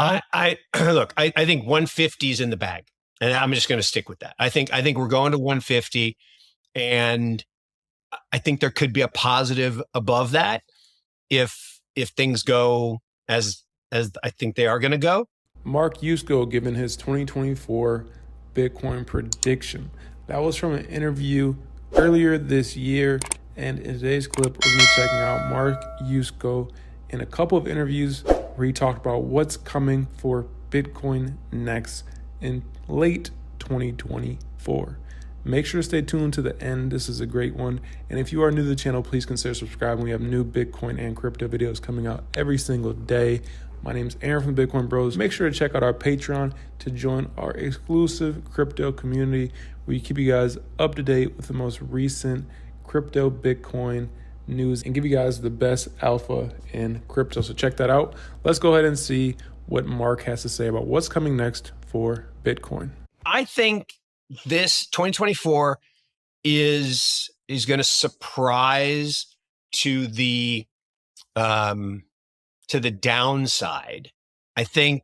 I look, I think 150 is in the bag, and I'm just going to stick with that. I think we're going to 150, and I think there could be a positive above that if things go as I think they are going to go. Mark Yusko giving his 2024 Bitcoin prediction. That was from an interview earlier this year. And in today's clip, we're going to be checking out Mark Yusko in a couple of interviews where he talked about what's coming for Bitcoin next in late 2024. Make sure to stay tuned to the end. This is a great one. And if you are new to the channel, please consider subscribing. We have new Bitcoin and crypto videos coming out every single day. My name is Aaron from Bitcoin Bros. Make sure to check out our Patreon to join our exclusive crypto community. We keep you guys up to date with the most recent crypto Bitcoin news and give you guys the best alpha in crypto. So check that out. Let's go ahead and see what Mark has to say about what's coming next for Bitcoin. I think this 2024 is going to surprise to the downside. I think,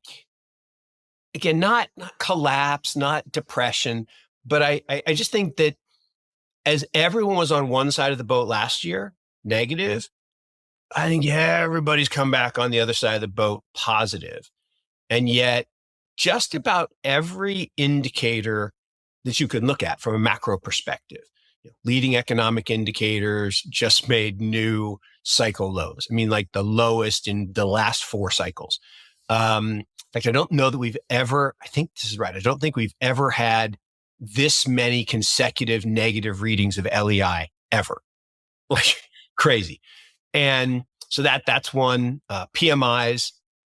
again, not collapse, not depression, but I just think that as everyone was on one side of the boat last year, negative, I think everybody's come back on the other side of the boat, positive. And yet just about every indicator that you can look at from a macro perspective, leading economic indicators just made new cycle lows. I mean, like the lowest in the last 4 cycles. In fact, I don't know that we've ever, I think this is right. I don't think we've ever had this many consecutive negative readings of LEI ever. Like crazy. And so that's one. PMIs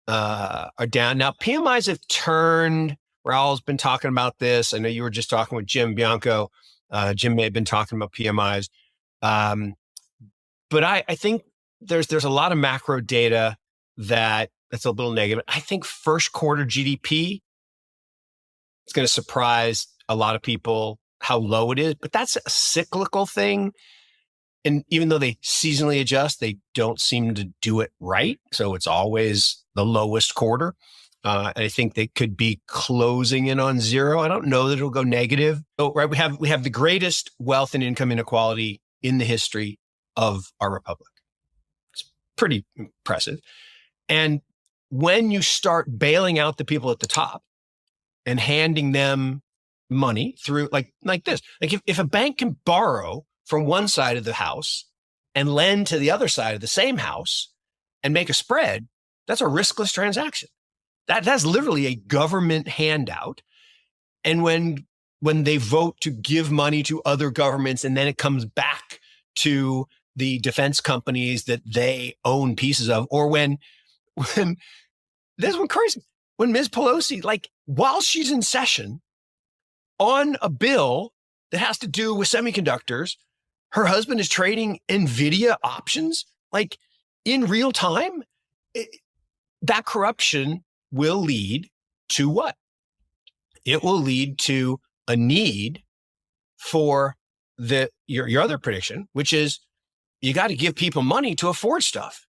are down. Now, PMIs have turned. Raul's been talking about this. I know you were just talking with Jim Bianco. Jim may have been talking about PMIs. But I think there's a lot of macro data that's a little negative. I think first quarter GDP is going to surprise a lot of people how low it is, but that's a cyclical thing. And even though they seasonally adjust, they don't seem to do it right. So it's always the lowest quarter. And I think they could be closing in on 0. I don't know that it'll go negative. So, right, we have the greatest wealth and income inequality in the history of our republic. It's pretty impressive. And when you start bailing out the people at the top and handing them money through like this, like if a bank can borrow from one side of the house and lend to the other side of the same house and make a spread, that's a riskless transaction. That's literally a government handout. And when they vote to give money to other governments and then it comes back to the defense companies that they own pieces of, or when this one crazy, when Ms. Pelosi, like while she's in session on a bill that has to do with semiconductors, her husband is trading NVIDIA options like in real time. That corruption will lead to what? It will lead to a need for your other prediction, which is you got to give people money to afford stuff.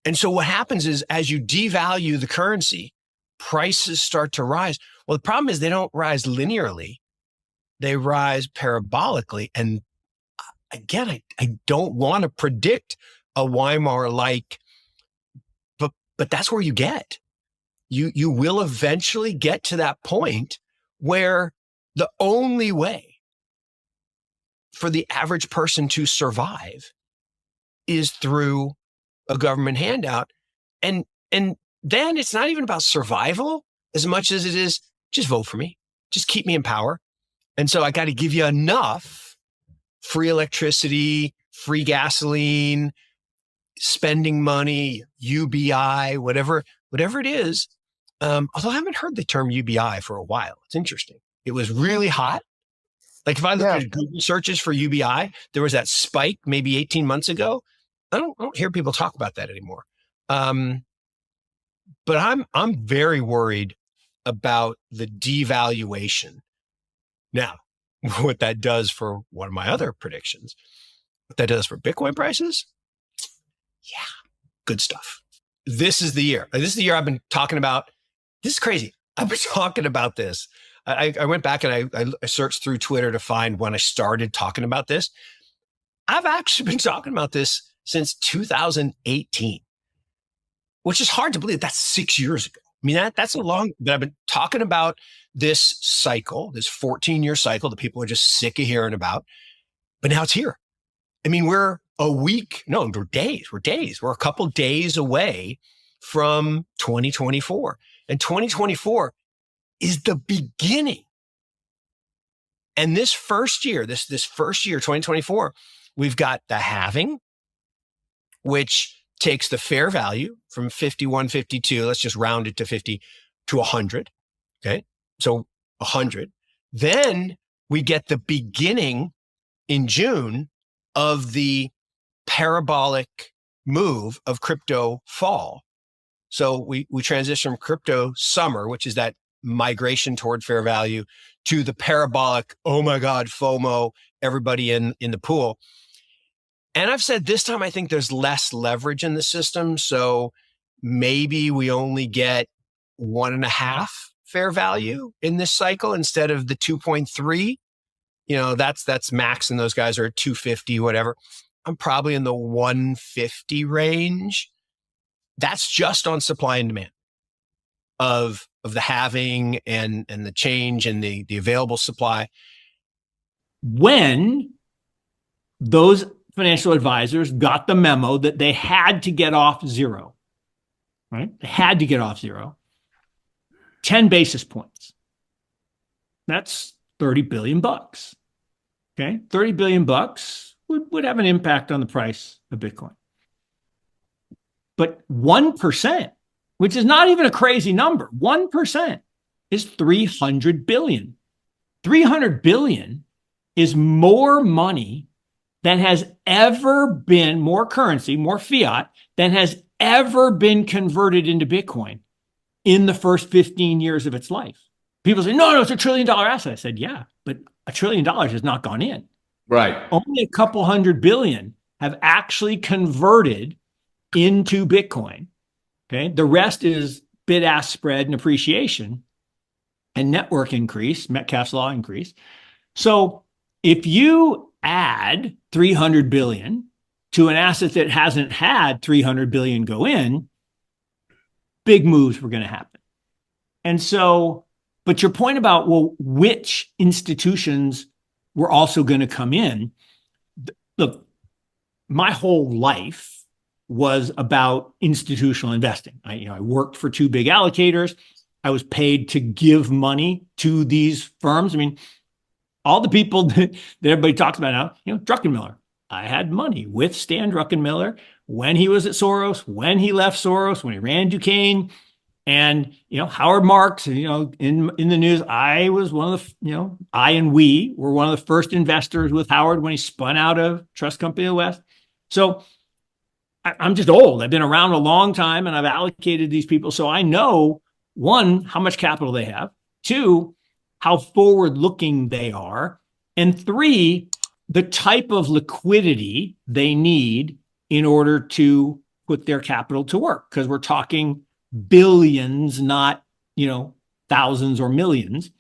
And so what happens is as you devalue the currency, prices start to rise. Well, the problem is they don't rise linearly. They rise parabolically. And again, I don't want to predict a Weimar-like, but that's where you get. You will eventually get to that point where the only way for the average person to survive is through a government handout. And then it's not even about survival as much as it is just vote for me, just keep me in power. And so I got to give you enough free electricity, free gasoline, spending money, UBI, whatever it is. Although I haven't heard the term UBI for a while. It's interesting. It was really hot. Like if I look at Google searches for UBI, there was that spike maybe 18 months ago. I don't hear people talk about that anymore. But I'm very worried about the devaluation. Now, what that does for one of my other predictions, what that does for Bitcoin prices, yeah, good stuff. this is the year. This is the year I've been talking about. This is crazy. I've been talking about this. I went back and I searched through Twitter to find when I started talking about this. I've actually been talking about this since 2018, which is hard to believe. That's 6 years ago. I mean, that's a long, but I've been talking about this cycle, this 14-year cycle that people are just sick of hearing about. But now it's here. I mean, we're days. We're a couple days away from 2024. And 2024 is the beginning. And this first year, 2024, we've got the halving, which takes the fair value from 51, 52. Let's just round it to 50 to 100. Okay. So 100. Then we get the beginning in June of the parabolic move of crypto fall. So we transition from crypto summer, which is that migration toward fair value, to the parabolic, oh my God, FOMO, everybody in the pool. And I've said this time, I think there's less leverage in the system. So maybe we only get 1.5 fair value in this cycle instead of the 2.3. You know, that's max, and those guys are at 250, whatever. I'm probably in the 150 range. That's just on supply and demand of the halving and the change and the available supply. When those financial advisors got the memo that they had to get off zero, right? They had to get off zero. 10 basis points. That's $30 billion. Okay. $30 billion would have an impact on the price of Bitcoin. But 1%, which is not even a crazy number, 1% is 300 billion. 300 billion is more money than has ever been, more currency, more fiat than has ever been converted into Bitcoin in the first 15 years of its life. People say, no, it's $1 trillion asset. I said, yeah, but $1 trillion has not gone in. Right. Only a couple hundred billion have actually converted into Bitcoin. Okay. The rest is bid-ask spread and appreciation and network increase, Metcalfe's law increase. So if you add 300 billion to an asset that hasn't had 300 billion go in, big moves were going to happen. And so, but your point about, well, which institutions were also going to come in, look, my whole life was about institutional investing. I worked for two big allocators. I was paid to give money to these firms. I mean, all the people that everybody talks about now, Druckenmiller. I had money with Stan Druckenmiller when he was at Soros, when he left Soros, when he ran Duquesne, and Howard Marks. In the news, I was one of the I and we were one of the first investors with Howard when he spun out of Trust Company of the West. So I'm just old. I've been around a long time, and I've allocated these people, so I know, one, how much capital they have, two, how forward-looking they are, and three, the type of liquidity they need in order to put their capital to work, because we're talking billions, not thousands or millions.